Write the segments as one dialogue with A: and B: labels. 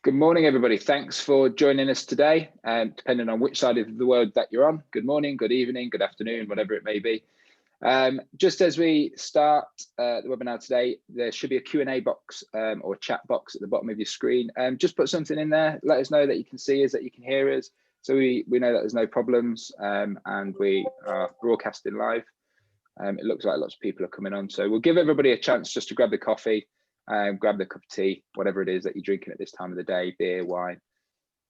A: Good morning, everybody. Thanks for joining us today. Depending on which side of the world that you're on, good morning, good evening, good afternoon, whatever it may be. Just as we start the webinar today, there should be a Q&A box or chat box at the bottom of your screen. Just put something in there. Let us know that you can see us, that you can hear us, so we know that there's no problems, and we are broadcasting live. It looks like lots of people are coming on, so we'll give everybody a chance just to grab the coffee, grab the cup of tea, whatever it is that you're drinking at this time of the day, beer, wine.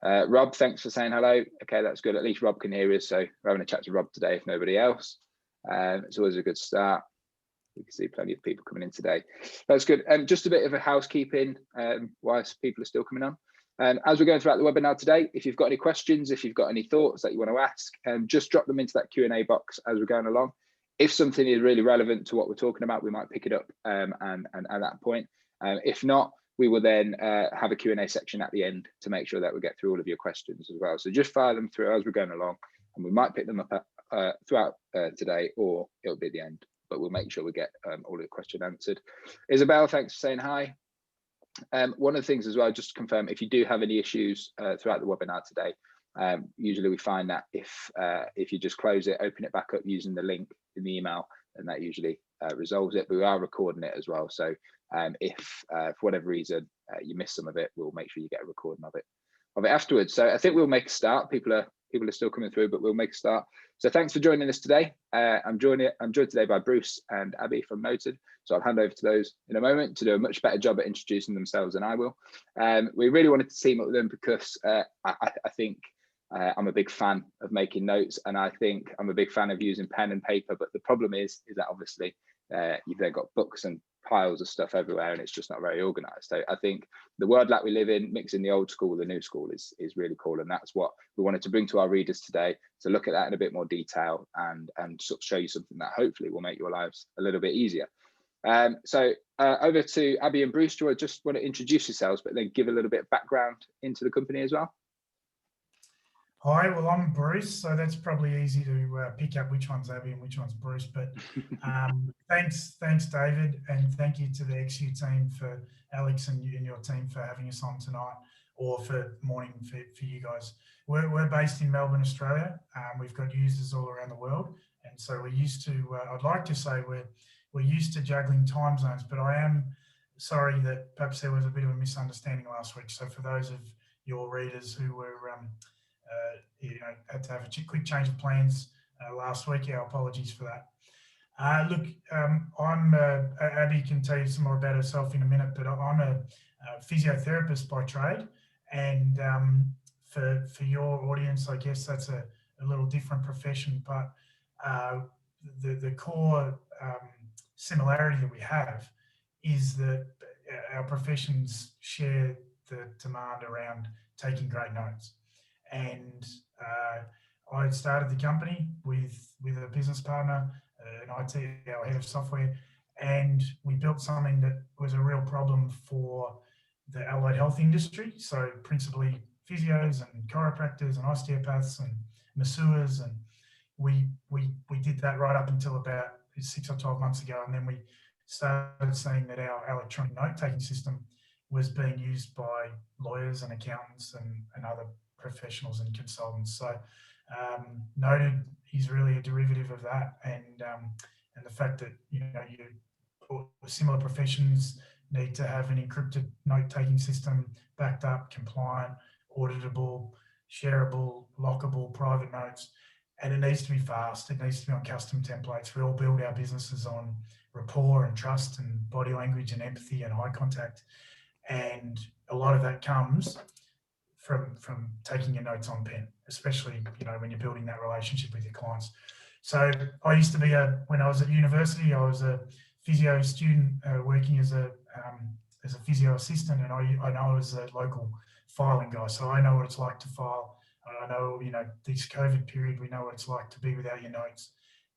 A: Rob, thanks for saying hello. Okay, that's good. At least Rob can hear us, so we're having a chat to Rob today, if nobody else. It's always a good start. We can see plenty of people coming in today. That's good. Just a bit of a housekeeping whilst people are still coming on. As we're going throughout the webinar today, if you've got any questions, if you've got any thoughts that you want to ask, just drop them into that Q&A box as we're going along. If something is really relevant to what we're talking about, we might pick it up and at that point. If not, we will then have a Q&A section at the end to make sure that we get through all of your questions as well. So just fire them through as we're going along, and we might pick them up throughout today, or it'll be at the end, but we'll make sure we get all of the question answered. Isabel, thanks for saying hi. One of the things as well, just to confirm, if you do have any issues throughout the webinar today, usually we find that if you just close it, open it back up using the link in the email, and that usually resolves it. But we are recording it as well, so if for whatever reason you miss some of it, we'll make sure you get a recording of it afterwards. So I think we'll make a start. People are still coming through, but we'll make a start. So thanks for joining us today. I'm joined today by Bruce and Abby from Notud. So I'll hand over to those in a moment to do a much better job at introducing themselves than I will. We really wanted to team up with them because I think I'm a big fan of making notes, and I think I'm a big fan of using pen and paper. But the problem is that obviously you've then got books and piles of stuff everywhere, and it's just not very organized. So I think the world that we live in, mixing the old school with the new school, is really cool, and that's what we wanted to bring to our readers today, to look at that in a bit more detail and sort of show you something that hopefully will make your lives a little bit easier. So over to Abby and Bruce. Do I just want to introduce yourselves, but then give a little bit of background into the company as well?
B: Hi, well, I'm Bruce, so that's probably easy to pick up which one's Abby and which one's Bruce. But thanks, David, and thank you to the XU team, for Alex and your team, for having us on tonight, or for morning for you guys. We're based in Melbourne, Australia. We've got users all around the world, and so we're used to. I'd like to say we're used to juggling time zones, but I am sorry that perhaps there was a bit of a misunderstanding last week. So for those of your readers who were had to have a quick change of plans last week, our apologies for that. Look, I'm Abby can tell you some more about herself in a minute, but I'm a physiotherapist by trade, and for your audience, I guess that's a little different profession, but the core similarity that we have is that our professions share the demand around taking great notes. And I started the company with a business partner, an IT, our head of software, and we built something that was a real problem for the allied health industry. So principally physios and chiropractors and osteopaths and masseurs, and we did that right up until about 6 or 12 months ago, and then we started seeing that our electronic note-taking system was being used by lawyers and accountants and other professionals and consultants. So Notud is really a derivative of that, and the fact that similar professions need to have an encrypted note-taking system, backed up, compliant, auditable, shareable, lockable, private notes, and it needs to be fast. It needs to be on custom templates. We all build our businesses on rapport and trust and body language and empathy and eye contact, and a lot of that comes from taking your notes on pen, especially when you're building that relationship with your clients. So I used to be when I was at university, I was a physio student working as a physio assistant, and I know I was a local filing guy, so I know what it's like to file. I know this COVID period, we know what it's like to be without your notes,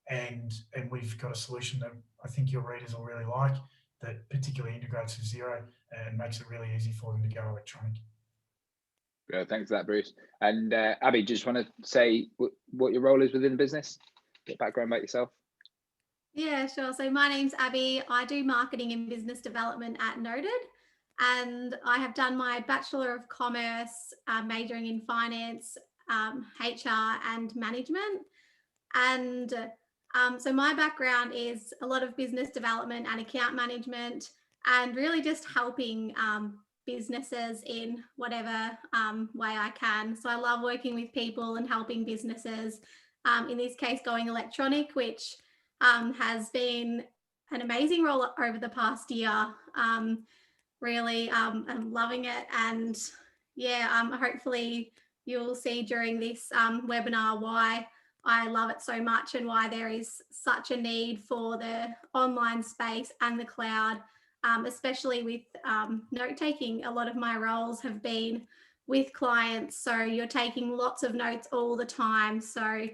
B: and we've got a solution that I think your readers will really like, that particularly integrates with Xero and makes it really easy for them to go electronic.
A: Yeah, thanks for that, Bruce. And Abby, just want to say what your role is within the business, get background about yourself.
C: Yeah, sure. So my name's Abby. I do marketing and business development at Notud. and I have done my Bachelor of Commerce, majoring in finance, HR and management. And so my background is a lot of business development and account management, and really just helping businesses in whatever way I can. So I love working with people and helping businesses, in this case going electronic, which has been an amazing role over the past year. Really, I'm loving it. And yeah, hopefully you'll see during this webinar why I love it so much and why there is such a need for the online space and the cloud, especially with note taking. A lot of my roles have been with clients, so you're taking lots of notes all the time. So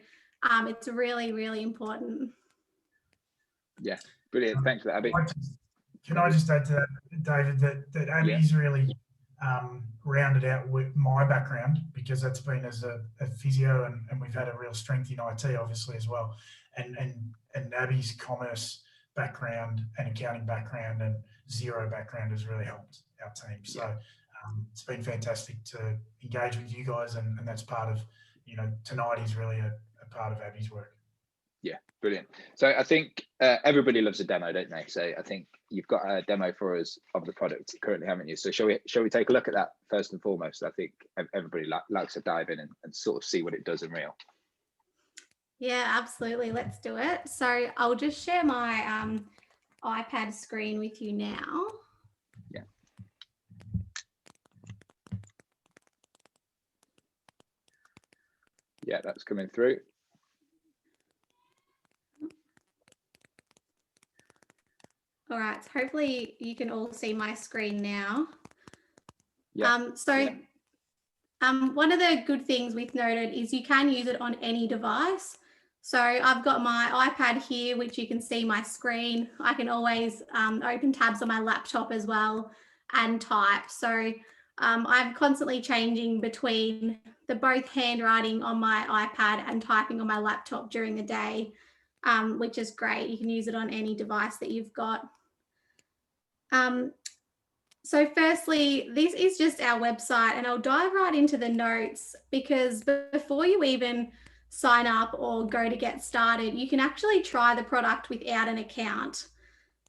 C: it's really, really important.
A: Yeah, brilliant. Thanks for that, Abby.
B: Can I just add to that, David, that Abby's really rounded out with my background, because that's been as a physio, and we've had a real strength in IT obviously as well, and Abby's commerce background and accounting background and Xero background has really helped our team. So it's been fantastic to engage with you guys, and that's part of, tonight is really a part of Abby's work. Yeah,
A: brilliant. So I think everybody loves a demo, don't they? So I think you've got a demo for us of the product currently, haven't you? So shall we take a look at that first and foremost? I think everybody likes to dive in and sort of see what it does in real.
C: Yeah, absolutely. Let's do it. So I'll just share my iPad screen with you now.
A: Yeah. Yeah, that's coming through.
C: All right, so hopefully you can all see my screen now.
A: Yeah.
C: One of the good things with Noted is you can use it on any device. So I've got my iPad here, which you can see my screen. I can always open tabs on my laptop as well and type. So I'm constantly changing between both handwriting on my iPad and typing on my laptop during the day, which is great. You can use it on any device that you've got. So firstly, this is just our website, and I'll dive right into the notes, because before you even sign up or go to get started, you can actually try the product without an account.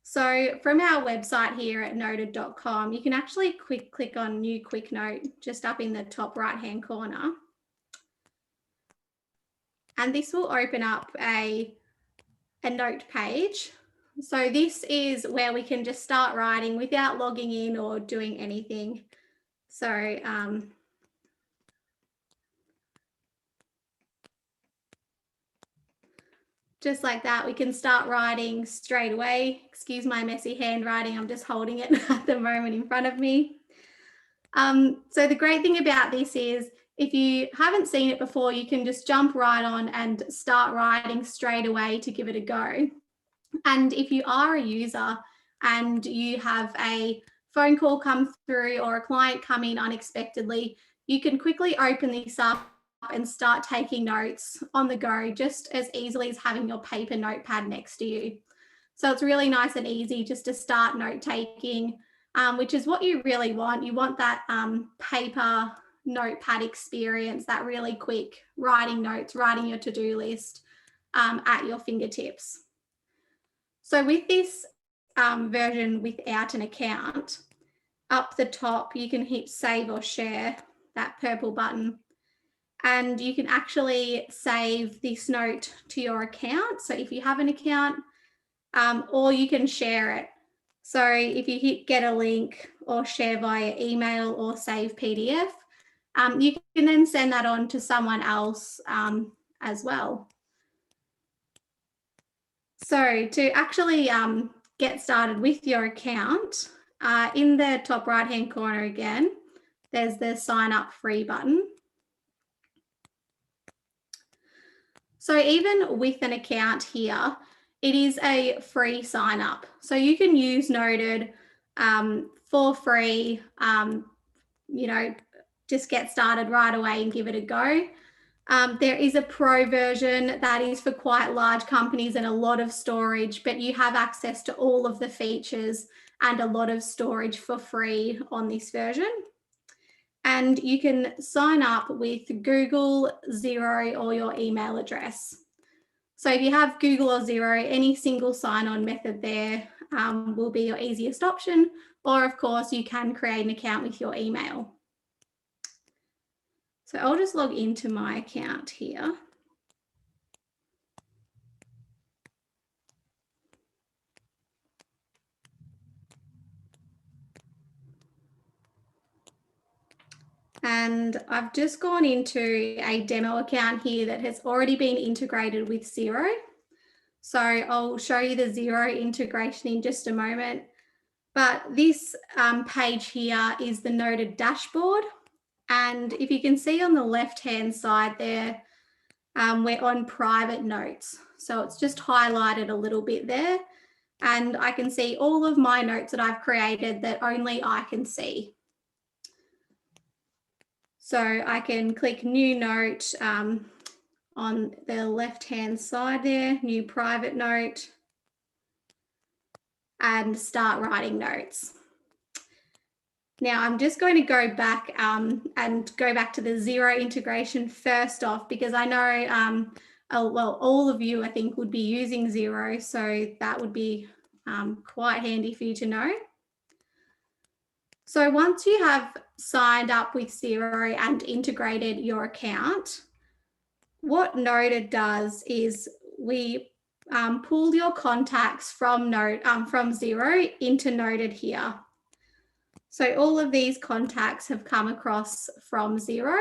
C: So from our website here at notud.com, you can actually click on New Quick Note just up in the top right-hand corner. And this will open up a note page. So this is where we can just start writing without logging in or doing anything. So just like that, we can start writing straight away. Excuse my messy handwriting, I'm just holding it at the moment in front of me. So the great thing about this is, if you haven't seen it before, you can just jump right on and start writing straight away to give it a go. And if you are a user and you have a phone call come through or a client come in unexpectedly, you can quickly open this up and start taking notes on the go, just as easily as having your paper notepad next to you. So it's really nice and easy just to start note taking, which is what you really want. You want that paper notepad experience, that really quick writing notes, writing your to-do list at your fingertips. So with this version without an account, up the top, you can hit save or share, that purple button, and you can actually save this note to your account. So if you have an account, or you can share it. So if you hit get a link or share via email or save PDF, you can then send that on to someone else as well. So to actually get started with your account, in the top right-hand corner again, there's the sign up free button. So even with an account here, it is a free sign up. So you can use Noted for free, just get started right away and give it a go. There is a pro version that is for quite large companies and a lot of storage, but you have access to all of the features and a lot of storage for free on this version. And you can sign up with Google, Xero, or your email address. So if you have Google or Xero, any single sign-on method there will be your easiest option. Or of course, you can create an account with your email. So I'll just log into my account here. And I've just gone into a demo account here that has already been integrated with Xero. So I'll show you the Xero integration in just a moment. But this page here is the Notud dashboard. And if you can see on the left-hand side there, we're on private notes. So it's just highlighted a little bit there. And I can see all of my notes that I've created that only I can see. So I can click new note on the left-hand side there, new private note, and start writing notes. Now I'm just going to go back and go back to the Xero integration first off, because I know, well, all of you I think would be using Xero, so that would be quite handy for you to know. So once you have signed up with Xero and integrated your account, what Notud does is we pull your contacts from Xero into Notud here. So all of these contacts have come across from Xero,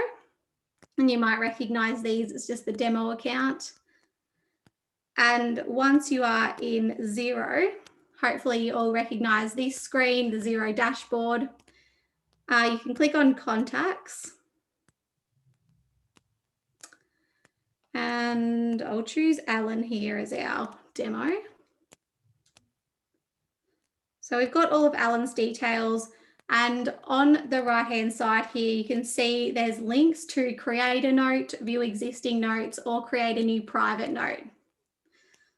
C: and you might recognize these as just the demo account. And once you are in Xero, hopefully you all recognize this screen, the Xero dashboard. You can click on contacts. And I'll choose Alan here as our demo. So we've got all of Alan's details, and on the right-hand side here, you can see there's links to create a note, view existing notes, or create a new private note.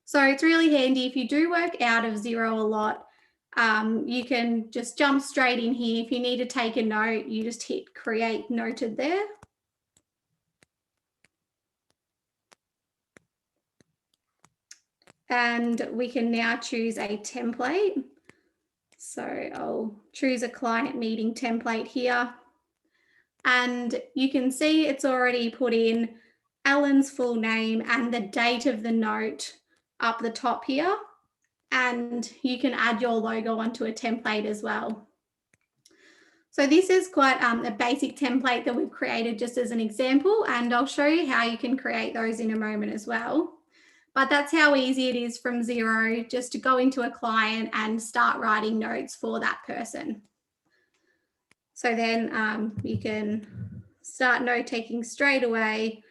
C: So it's really handy if you do work out of Xero a lot. You can just jump straight in here. If you need to take a note, you just hit create noted there. And we can now choose a template. So I'll choose a client meeting template here. And you can see it's already put in Alan's full name and the date of the note up the top here. And you can add your logo onto a template as well. So this is quite a basic template that we've created just as an example, and I'll show you how you can create those in a moment as well. But that's how easy it is from Xero, just to go into a client and start writing notes for that person. So then you can start note taking straight away.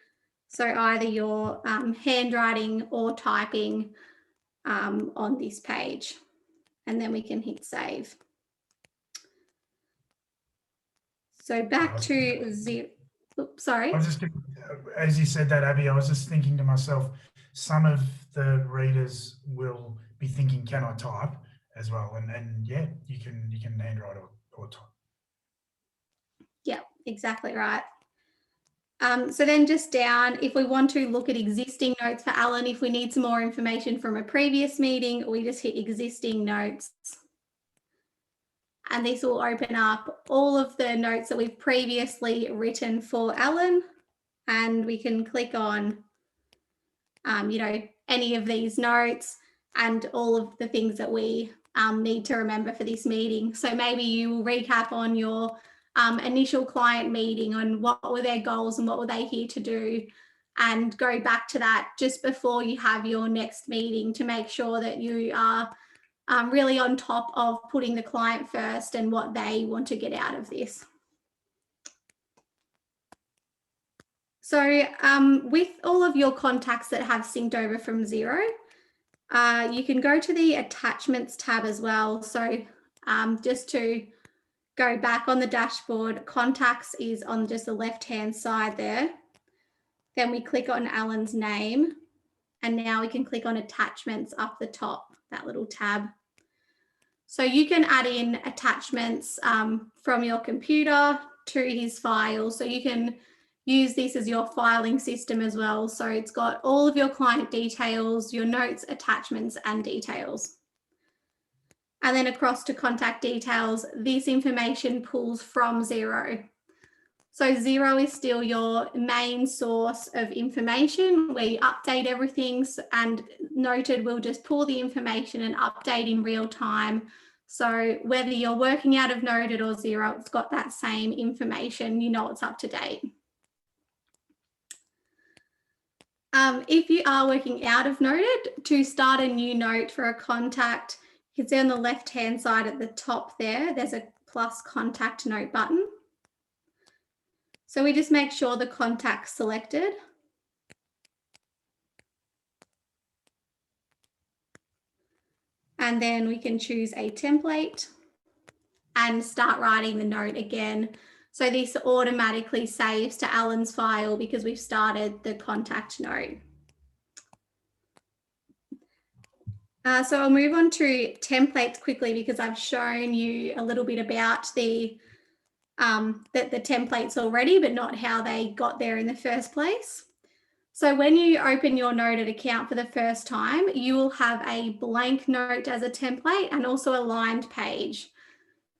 C: So either you're handwriting or typing on this page, and then we can hit save. So back to Xero. Oops, sorry.
B: As you said that, Abby, I was just thinking to myself, some of the readers will be thinking, can I type as well? And yeah, you can handwrite or type.
C: Yeah, exactly right. So then just down, if we want to look at existing notes for Alan, if we need some more information from a previous meeting, we just hit existing notes. And this will open up all of the notes that we've previously written for Alan. And we can click on, any of these notes and all of the things that we need to remember for this meeting. So maybe you will recap on your initial client meeting on what were their goals and what were they here to do, and go back to that just before you have your next meeting to make sure that you are really on top of putting the client first and what they want to get out of this. So with all of your contacts that have synced over from Xero, you can go to the attachments tab as well. So just to go back on the dashboard, contacts is on just the left-hand side there. Then we click on Alan's name, and now we can click on attachments up the top, that little tab. So you can add in attachments from your computer to his file. So you can use this as your filing system as well. So it's got all of your client details, your notes, attachments, and details. And then across to contact details, this information pulls from Xero. So Xero is still your main source of information where you update everything, and Notud will just pull the information and update in real time. So whether you're working out of Notud or Xero, it's got that same information, you know it's up to date. If you are working out of Notud, to start a new note for a contact, you can see on the left-hand side at the top there, there's a plus contact note button. So we just make sure the contact's selected. And then we can choose a template and start writing the note again. So this automatically saves to Alan's file because we've started the contact note. So I'll move on to templates quickly because I've shown you a little bit about the templates already, but not how they got there in the first place. So when you open your Noted account for the first time, you will have a blank note as a template and also a lined page.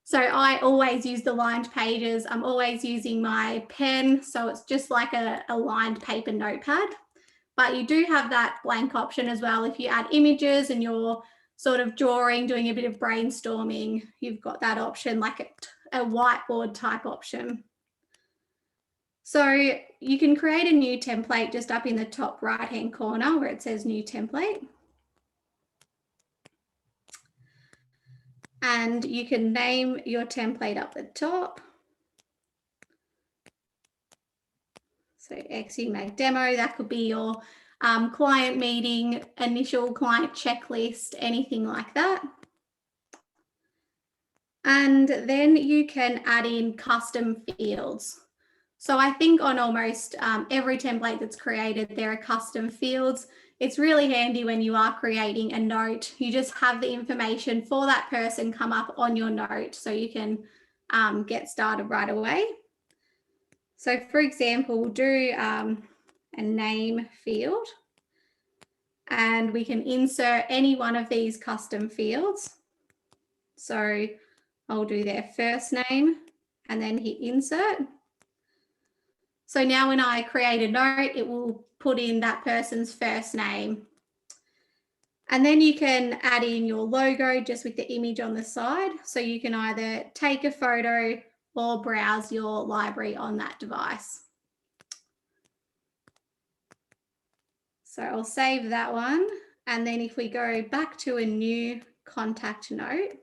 C: So I always use the lined pages. I'm always using my pen, so it's just like a lined paper notepad. But you do have that blank option as well. If you add images and you're sort of drawing, doing a bit of brainstorming, you've got that option, like a whiteboard type option. So you can create a new template just up in the top right-hand corner where it says new template. And you can name your template up the top. So XUMAG demo, that could be your client meeting, initial client checklist, anything like that. And then you can add in custom fields. So I think on almost every template that's created, there are custom fields. It's really handy when you are creating a note. You just have the information for that person come up on your note so you can get started right away. So for example, we'll do a name field and we can insert any one of these custom fields. So I'll do their first name and then hit insert. So now when I create a note, it will put in that person's first name. And then you can add in your logo just with the image on the side. So you can either take a photo or browse your library on that device. So I'll save that one. And then if we go back to a new contact note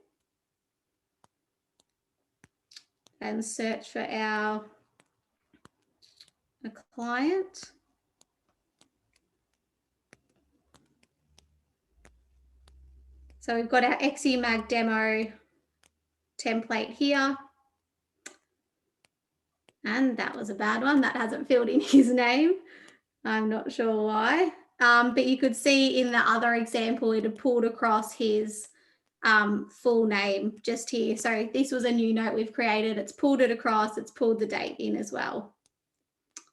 C: and search for a client. So we've got our XUMAG demo template here. And that was a bad one. That hasn't filled in his name. I'm not sure why. But you could see in the other example, it had pulled across his full name just here. So this was a new note we've created. It's pulled it across. It's pulled the date in as well.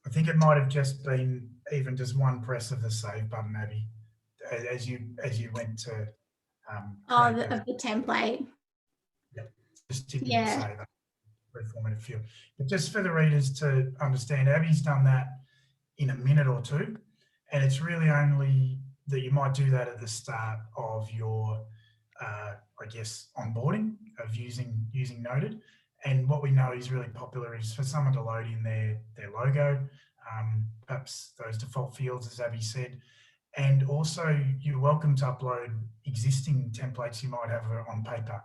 B: I think it might have just been even just one press of the save button, Abby, as you went to
C: of the template.
B: Yep. Just didn't say that very formative field. But just for the readers to understand, Abby's done that in a minute or two, and it's really only that you might do that at the start of your, I guess, onboarding of using Notud. And what we know is really popular is for someone to load in their logo, perhaps those default fields, as Abby said. And also, you're welcome to upload existing templates you might have on paper.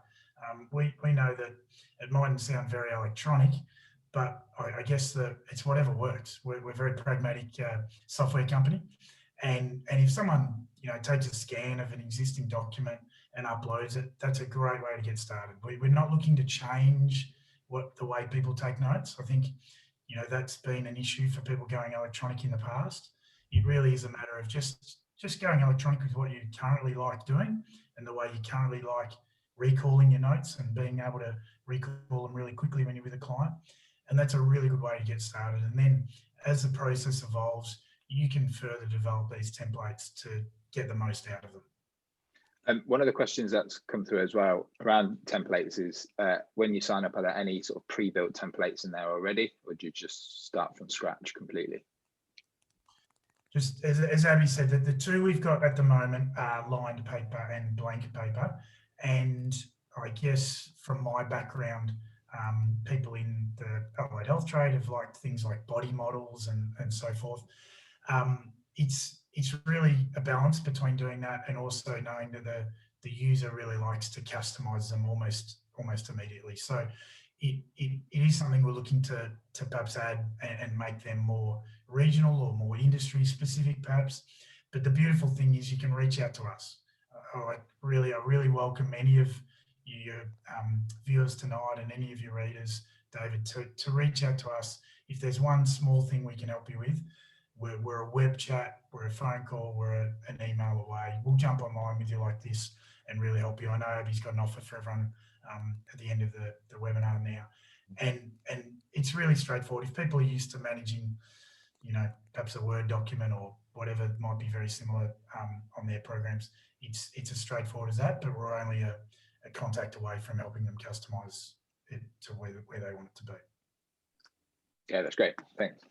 B: We know that it mightn't sound very electronic, but I guess that it's whatever works. We're a very pragmatic software company, and if someone takes a scan of an existing document and uploads it, that's a great way to get started. We're not looking to change the way people take notes. I think that's been an issue for people going electronic in the past. It really is a matter of just going electronic with what you currently like doing and the way you currently like recalling your notes and being able to recall them really quickly when you're with a client. And that's a really good way to get started. And then as the process evolves, you can further develop these templates to get the most out of them.
A: One of the questions that's come through as well around templates is when you sign up, are there any sort of pre-built templates in there already, or do you just start from scratch completely?
B: Just as Abby said, the two we've got at the moment are lined paper and blank paper. And I guess from my background, people in the allied health trade have liked things like body models and so forth. It's really a balance between doing that and also knowing that the user really likes to customize them almost immediately. So it is something we're looking to perhaps add and make them more regional or more industry specific perhaps. But the beautiful thing is you can reach out to us. I really welcome any of your viewers tonight and any of your readers, David, to reach out to us. If there's one small thing we can help you with, we're a web chat, we're a phone call, we're an email away. We'll jump online with you like this and really help you. I know Abby's got an offer for everyone at the end of the webinar now. And it's really straightforward. If people are used to managing, perhaps a Word document or whatever might be very similar on their programs, it's as straightforward as that, but we're only a contact away from helping them customize it to where they want it to be.
A: Yeah, that's great. Thanks.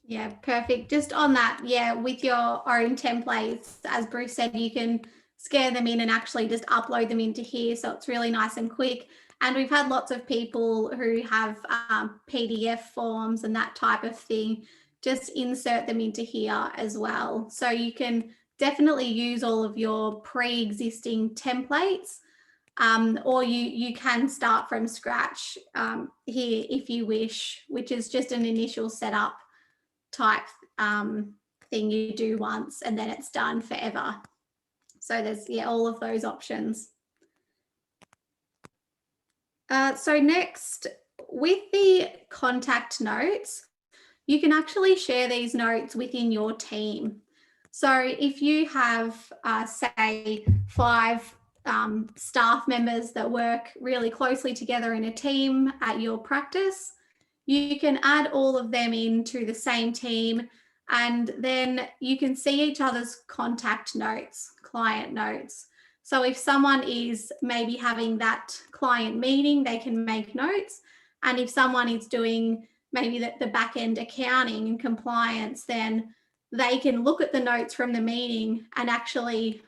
C: Yeah, perfect. Just on that, yeah, with your own templates, as Bruce said, you can scan them in and actually just upload them into here. So it's really nice and quick. And we've had lots of people who have PDF forms and that type of thing, just insert them into here as well. So you can definitely use all of your pre-existing templates, or you can start from scratch here if you wish, which is just an initial setup type thing you do once and then it's done forever. So there's all of those options. So next, with the contact notes, you can actually share these notes within your team. So if you have say 5 staff members that work really closely together in a team at your practice, you can add all of them into the same team, and then you can see each other's contact notes, client notes. So if someone is maybe having that client meeting, they can make notes. And if someone is doing maybe the back end accounting and compliance, then they can look at the notes from the meeting and actually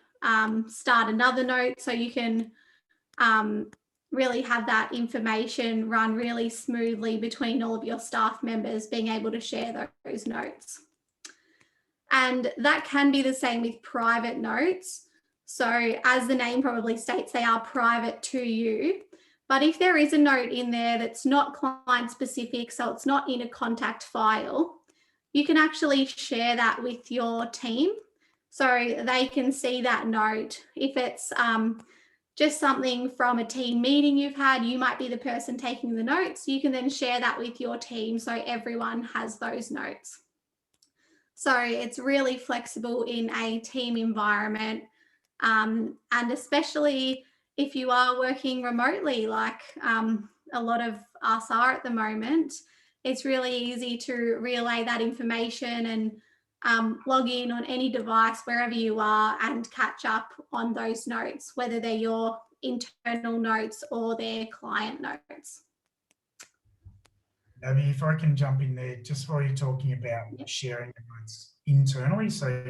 C: start another note. So you can really have that information run really smoothly between all of your staff members being able to share those notes. And that can be the same with private notes. So as the name probably states, they are private to you. But if there is a note in there that's not client specific, so it's not in a contact file, you can actually share that with your team so they can see that note. If it's just something from a team meeting you've had, you might be the person taking the notes. You can then share that with your team so everyone has those notes. So it's really flexible in a team environment, and especially if you are working remotely, like a lot of us are at the moment, it's really easy to relay that information and log in on any device wherever you are and catch up on those notes, whether they're your internal notes or their client notes.
B: Abby, if I can jump in there, just while you're talking about sharing the notes internally, so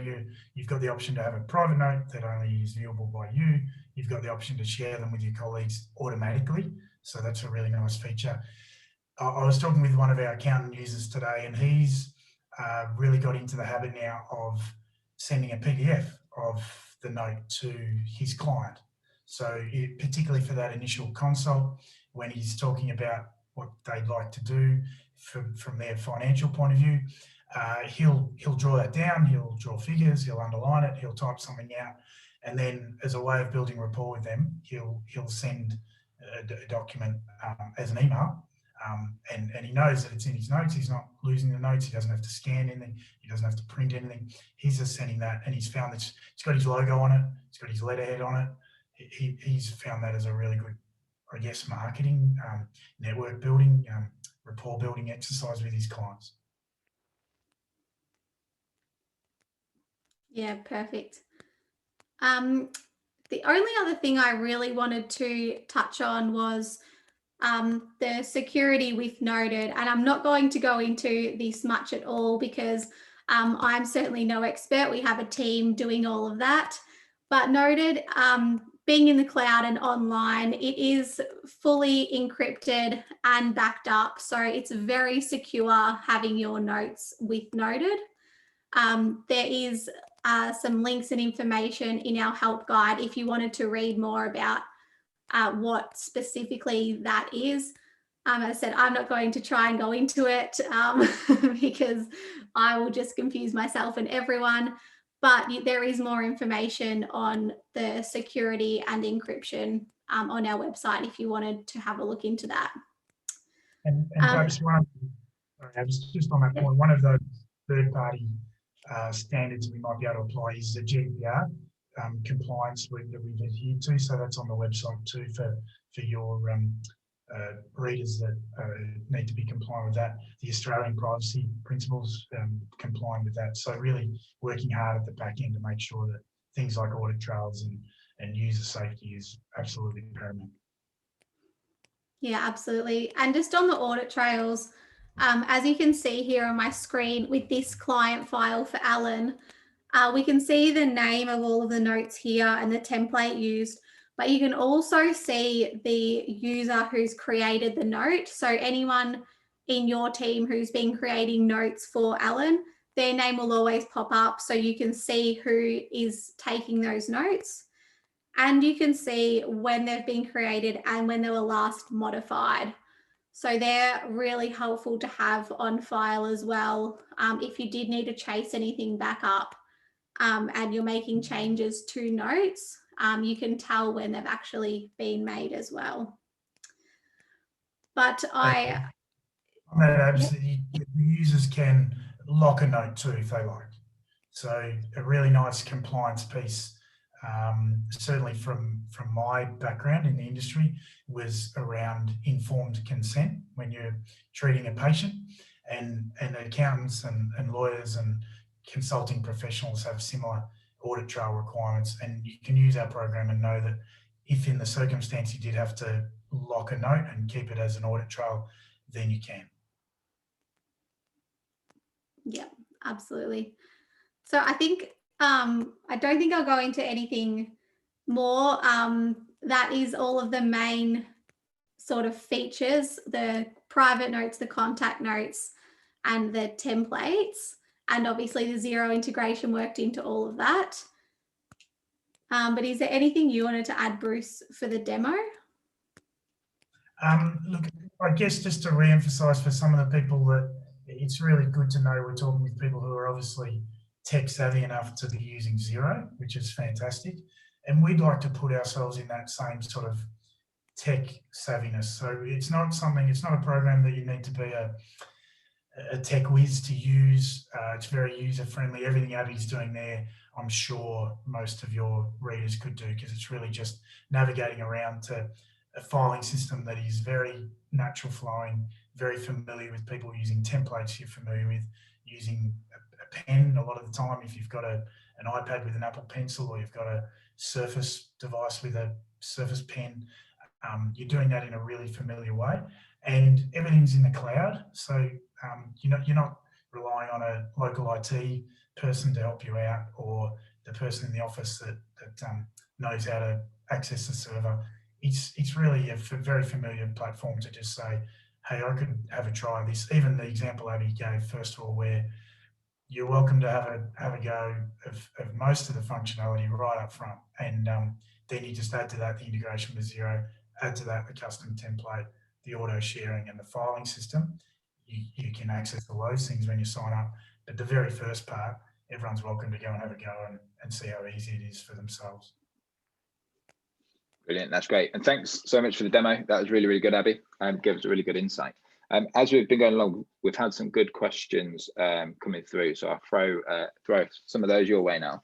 B: you've got the option to have a private note that only is viewable by you. You've got the option to share them with your colleagues automatically. So that's a really nice feature. I was talking with one of our accountant users today, and he's really got into the habit now of sending a PDF of the note to his client. So particularly for that initial consult, when he's talking about what they'd like to do from their financial point of view, he'll draw that down, he'll draw figures, he'll underline it, he'll type something out, and then as a way of building rapport with them, he'll send a document as an email. And he knows that it's in his notes. He's not losing the notes. He doesn't have to scan anything. He doesn't have to print anything. He's just sending that, and he's found that it's got his logo on it. It's got his letterhead on it. he's found that as a really good, I guess, marketing, network building, rapport building exercise with his clients.
C: Yeah, perfect. The only other thing I really wanted to touch on was the security with Notud, and I'm not going to go into this much at all because I'm certainly no expert. We have a team doing all of that, but Notud, being in the cloud and online, it is fully encrypted and backed up. So it's very secure having your notes with Notud. There is some links and information in our help guide if you wanted to read more about what specifically that is. As I said, I'm not going to try and go into it because I will just confuse myself and everyone, but there is more information on the security and encryption on our website if you wanted to have a look into that.
B: And perhaps just on that point, one of those third-party standards we might be able to apply is the GDPR compliance that we've adhered to. So that's on the website too for your readers that need to be compliant with that. The Australian privacy principles complying with that. So really working hard at the back end to make sure that things like audit trails and user safety is absolutely paramount.
C: Yeah, absolutely. And just on the audit trails, as you can see here on my screen with this client file for Alan, we can see the name of all of the notes here and the template used, but you can also see the user who's created the note. So anyone in your team who's been creating notes for Alan, their name will always pop up so you can see who is taking those notes. And you can see when they've been created and when they were last modified. So they're really helpful to have on file as well. If you did need to chase anything back up and you're making changes to notes, you can tell when they've actually been made as well. But
B: On that, absolutely, the users can lock a note too if they like. So a really nice compliance piece, certainly from my background in the industry, was around informed consent when you're treating a patient, and accountants and lawyers and consulting professionals have similar audit trail requirements, and you can use our program and know that if in the circumstance you did have to lock a note and keep it as an audit trail, then you can.
C: Yeah, absolutely. So I think, I don't think I'll go into anything more. That is all of the main sort of features, the private notes, the contact notes, and the templates. And obviously the Xero integration worked into all of that. But is there anything you wanted to add, Bruce, for the demo?
B: Look, I guess just to re-emphasise for some of the people that it's really good to know we're talking with people who are obviously tech savvy enough to be using Xero, which is fantastic. And we'd like to put ourselves in that same sort of tech savviness. So it's not a program that you need to be a tech whiz to use. It's very user friendly. Everything Abby's doing there, I'm sure most of your readers could do, because it's really just navigating around to a filing system that is very natural flowing, very familiar with people using templates you're familiar with, using a pen a lot of the time. If you've got an iPad with an Apple Pencil, or you've got a Surface device with a Surface Pen, you're doing that in a really familiar way. And everything's in the cloud, so you're not relying on a local IT person to help you out, or the person in the office that knows how to access the server. It's really a very familiar platform to just say, hey, I could have a try of this. Even the example Abby gave, first of all, where you're welcome to have a go of most of the functionality right up front. And then you just add to that the integration with Xero, add to that the custom template, the auto sharing and the filing system. You can access all those things when you sign up. But the very first part, everyone's welcome to go and have a go and see how easy it is for themselves.
A: Brilliant, that's great. And thanks so much for the demo. That was really, really good, Abby, and gave us a really good insight. As we've been going along, we've had some good questions coming through, so I'll throw some of those your way now.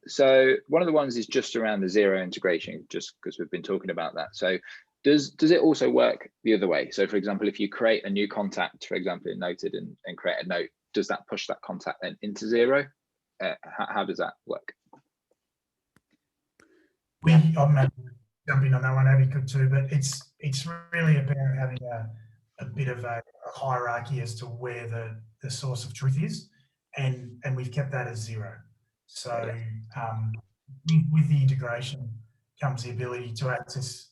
A: So one of the ones is just around the Xero integration, just because we've been talking about that. So does it also work the other way? So for example, if you create a new contact, for example, in Noted and create a note, does that push that contact then into Xero? How does that work?
B: I'm jumping on that one, Abby could too, but it's really about having a bit of a hierarchy as to where the source of truth is, and we've kept that as Xero. So with the integration comes the ability to access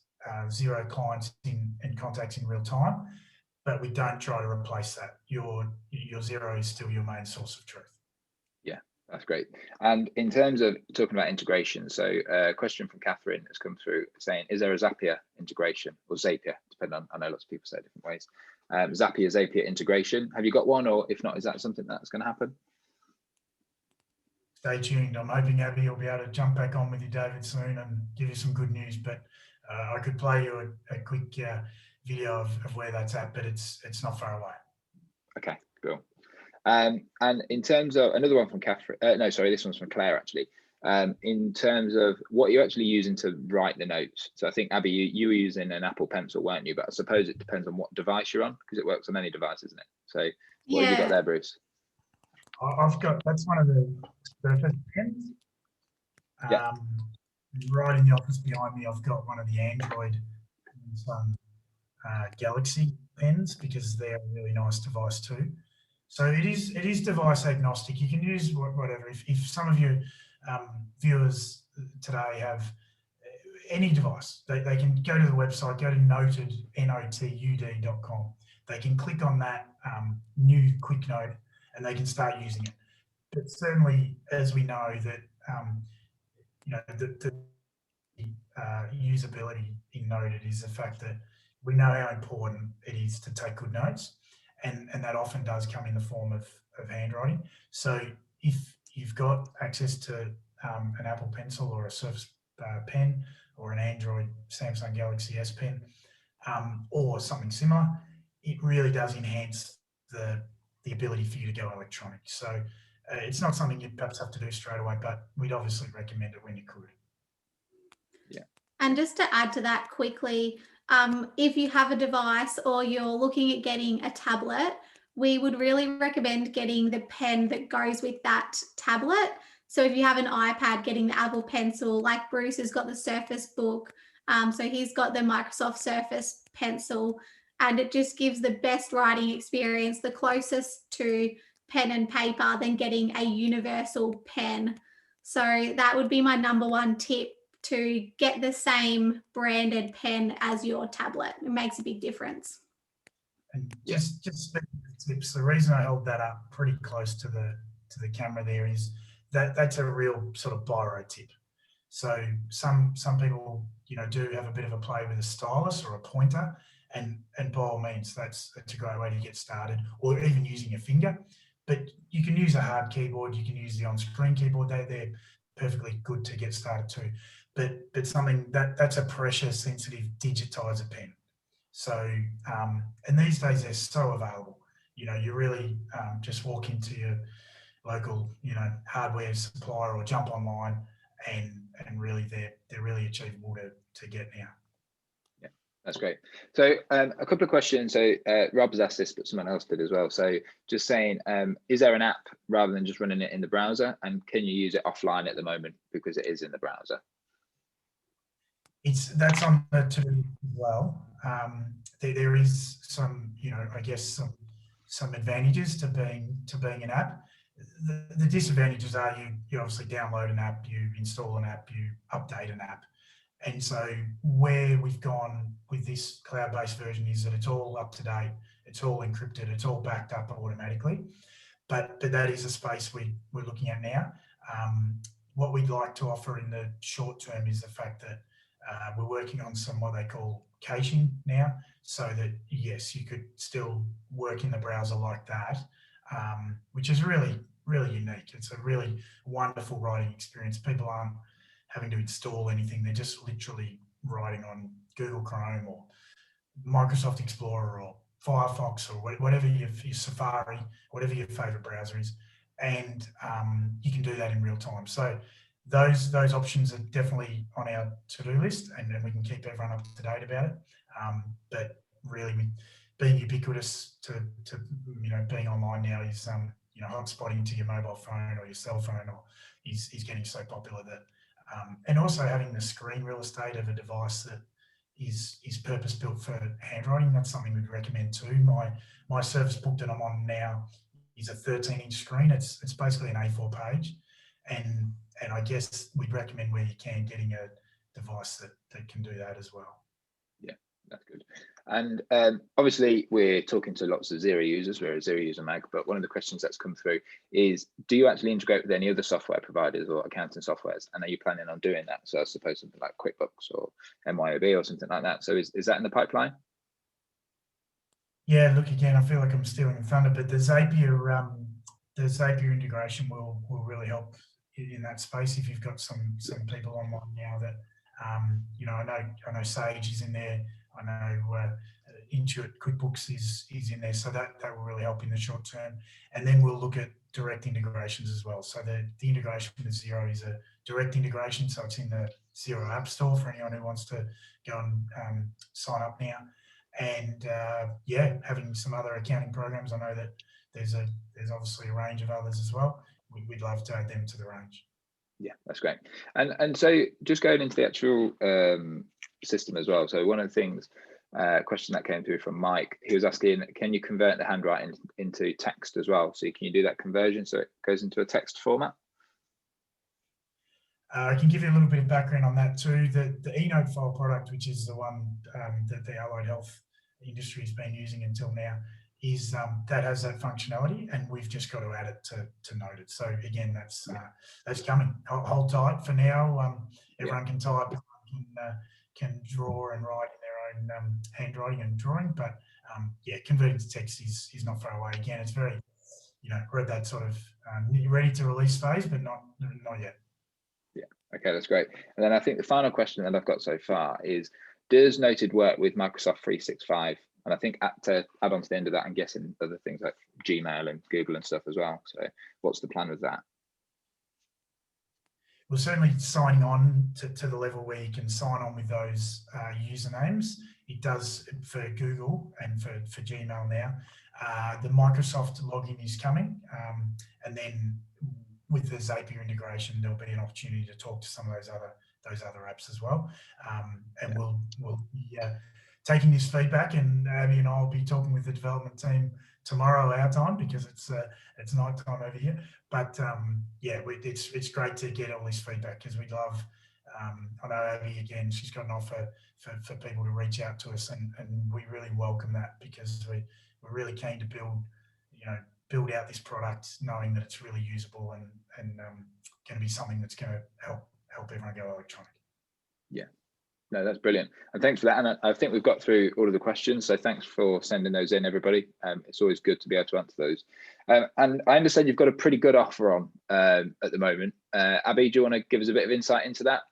B: Xero clients and contacts in real time, but we don't try to replace that. Your Xero is still your main source of truth.
A: Yeah, that's great. And in terms of talking about integration, so a question from Catherine has come through saying, is there a Zapier integration, or Zapier, depending on, I know lots of people say it different ways. Zapier integration, have you got one, or if not, is that something that's going to happen?
B: Stay tuned. I'm hoping Abby will be able to jump back on with you, David, soon and give you some good news. But I could play you a quick video of where that's at, but it's not far away.
A: Okay, cool. And in terms of another one from Catherine, no, sorry, this one's from Claire actually. In terms of what you're actually using to write the notes. So I think Abby, you were using an Apple Pencil, weren't you? But I suppose it depends on what device you're on, because it works on any device, isn't it? So what have you got there, Bruce?
B: That's one of the Surface pens.
A: Yeah.
B: Right in the office behind me, I've got one of the Android and some Galaxy pens, because they're a really nice device too. So it is device agnostic. You can use whatever. If some of your viewers today have any device, they can go to the website, go to Notud, notud.com. They can click on that new quick note and they can start using it. But certainly, as we know, that the usability in Noted is the fact that we know how important it is to take good notes, and that often does come in the form of handwriting. So if you've got access to an Apple Pencil or a Surface pen or an Android Samsung Galaxy S Pen or something similar, it really does enhance the ability for you to go electronic. So it's not something you perhaps have to do straight away, but we'd obviously recommend it when you could.
A: Yeah.
C: And just to add to that quickly, if you have a device or you're looking at getting a tablet, we would really recommend getting the pen that goes with that tablet. So if you have an iPad, getting the Apple Pencil, like Bruce has got the Surface Book, so he's got the Microsoft Surface Pencil, and it just gives the best writing experience, the closest to pen and paper than getting a universal pen. So that would be my number one tip, to get the same branded pen as your tablet. It makes a big difference.
B: And just speaking of tips, the reason I held that up pretty close to the camera there is that that's a real sort of biro tip. So some people do have a bit of a play with a stylus or a pointer, and by all means that's a great way to get started, or even using your finger. But you can use a hard keyboard, you can use the on-screen keyboard. They're perfectly good to get started too. But something that's a pressure sensitive digitizer pen. So and these days they're so available. You really just walk into your local hardware supplier or jump online, and really they're really achievable to get now.
A: Yeah, that's great. So a couple of questions. So Rob has asked this, but someone else did as well. So just saying, is there an app rather than just running it in the browser, and can you use it offline at the moment because it is in the browser?
B: That's on the to as well. There is some, I guess some advantages to being an app. The disadvantages are you obviously download an app, you install an app, you update an app, and so where we've gone with this cloud-based version is that it's all up to date, it's all encrypted, it's all backed up automatically. But that is a space we're looking at now. What we'd like to offer in the short term is the fact that we're working on some what they call caching now, so that yes, you could still work in the browser like that, which is really unique. It's a really wonderful writing experience. People aren't having to install anything; they're just literally writing on Google Chrome or Microsoft Explorer or Firefox or whatever your Safari, whatever your favorite browser is, and you can do that in real time. So those options are definitely on our to-do list, and then we can keep everyone up to date about it. But really, being ubiquitous to being online now is hotspotting to your mobile phone or your cell phone is getting so popular that and also having the screen real estate of a device that is purpose built for handwriting. That's something we'd recommend too. My service book that I'm on now is a 13-inch screen. It's basically an A4 page, and I guess we'd recommend where you can getting a device that can do that as well.
A: Yeah, that's good. And obviously we're talking to lots of Xero users. We're a Xero user mag, but one of the questions that's come through is, do you actually integrate with any other software providers or accounting softwares? And are you planning on doing that? So I suppose something like QuickBooks or MYOB or something like that. So is that in the pipeline?
B: Yeah, look, again, I feel like I'm stealing the thunder, but the Zapier integration will really help in that space. If you've got some people online now that I know Sage is in there. I know Intuit QuickBooks is in there, so that will really help in the short term. And then we'll look at direct integrations as well. So the integration with Xero is a direct integration, so it's in the Xero App Store for anyone who wants to go and sign up now. And having some other accounting programs, I know that there's obviously a range of others as well. We'd love to add them to the range.
A: Yeah, that's great. And so just going into the actual system as well. So one of the things, question that came through from Mike, he was asking, can you convert the handwriting into text as well? So can you do that conversion so it goes into a text format?
B: I can give you a little bit of background on that too. The eNote file product, which is the one that the allied health industry has been using until now, is that has that functionality, and we've just got to add it to Notud. So again, that's coming. Hold tight for now. Everyone can type, can draw and write in their own handwriting and drawing, but converting to text is not far away. Again, it's very, we're at that sort of ready to release phase, but not yet.
A: Okay, that's great. And then I think the final question that I've got so far is, does Notud work with Microsoft 365? And I think to add on to the end of that, I'm guessing other things like Gmail and Google and stuff as well. So what's the plan with that?
B: Well, certainly signing on to the level where you can sign on with those usernames. It does for Google and for Gmail now. The Microsoft login is coming, and then with the Zapier integration, there'll be an opportunity to talk to some of those other apps as well. And we'll be taking this feedback, and Abby and I will be talking with the development team tomorrow our time, because it's night time over here. But it's great to get all this feedback, because we love. I know Abby, again, she's got an offer for people to reach out to us, and we really welcome that, because we're really keen to build out this product, knowing that it's really usable and going to be something that's going to help everyone go electronic. Yeah.
A: No, that's brilliant. And thanks for that. And I think we've got through all of the questions. So thanks for sending those in, everybody. It's always good to be able to answer those. And I understand you've got a pretty good offer on at the moment. Abby, do you want to give us a bit of insight into that?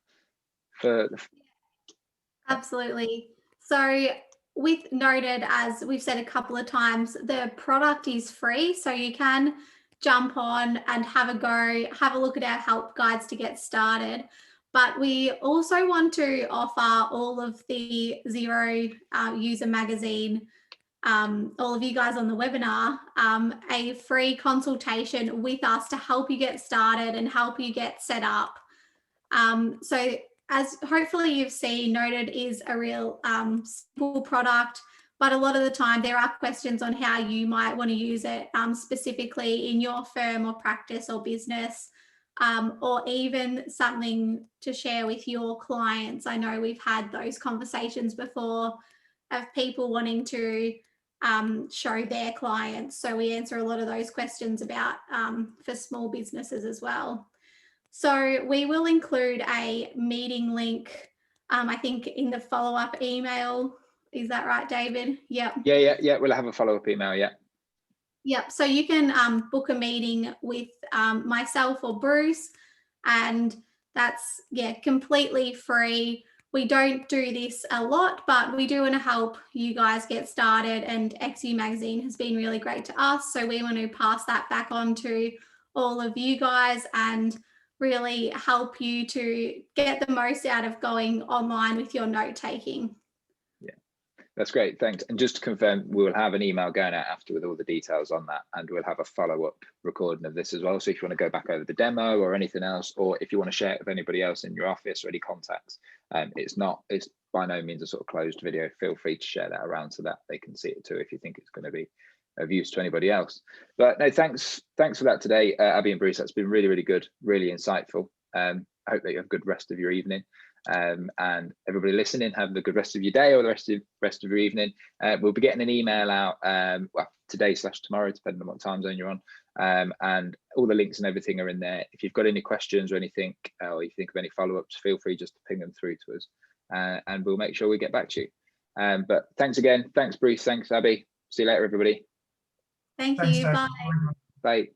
C: Absolutely. So with Notud, as we've said a couple of times, the product is free. So you can jump on and have a go, have a look at our help guides to get started. But we also want to offer all of the Xero user magazine, all of you guys on the webinar, a free consultation with us to help you get started and help you get set up. So as hopefully you've seen, Notud is a real simple product, but a lot of the time there are questions on how you might want to use it specifically in your firm or practice or business. Or even something to share with your clients. I know we've had those conversations before of people wanting to show their clients. So we answer a lot of those questions about for small businesses as well. So we will include a meeting link, I think in the follow-up email. Is that right, David? Yep.
A: Yeah. We'll have a follow-up email, yeah.
C: Yep, so you can book a meeting with myself or Bruce, and that's completely free. We don't do this a lot, but we do want to help you guys get started, and XU Magazine has been really great to us, so we want to pass that back on to all of you guys and really help you to get the most out of going online with your note taking.
A: That's great, thanks. And just to confirm, we will have an email going out after with all the details on that, and we'll have a follow-up recording of this as well. So if you want to go back over the demo or anything else, or if you want to share it with anybody else in your office or any contacts, it's by no means a sort of closed video. Feel free to share that around so that they can see it too if you think it's going to be of use to anybody else. But no, thanks for that today, Abby and Bruce. That's been really, really good, really insightful. I hope that you have a good rest of your evening. And everybody listening, have a good rest of your day or the rest of your evening. We'll be getting an email out well, today/tomorrow, depending on what time zone you're on, and all the links and everything are in there. If you've got any questions or anything, or you think of any follow-ups, feel free just to ping them through to us, and we'll make sure we get back to you. But thanks again. Thanks Bruce, thanks Abby. See you later everybody.
C: Thank you. Bye.
A: Bye.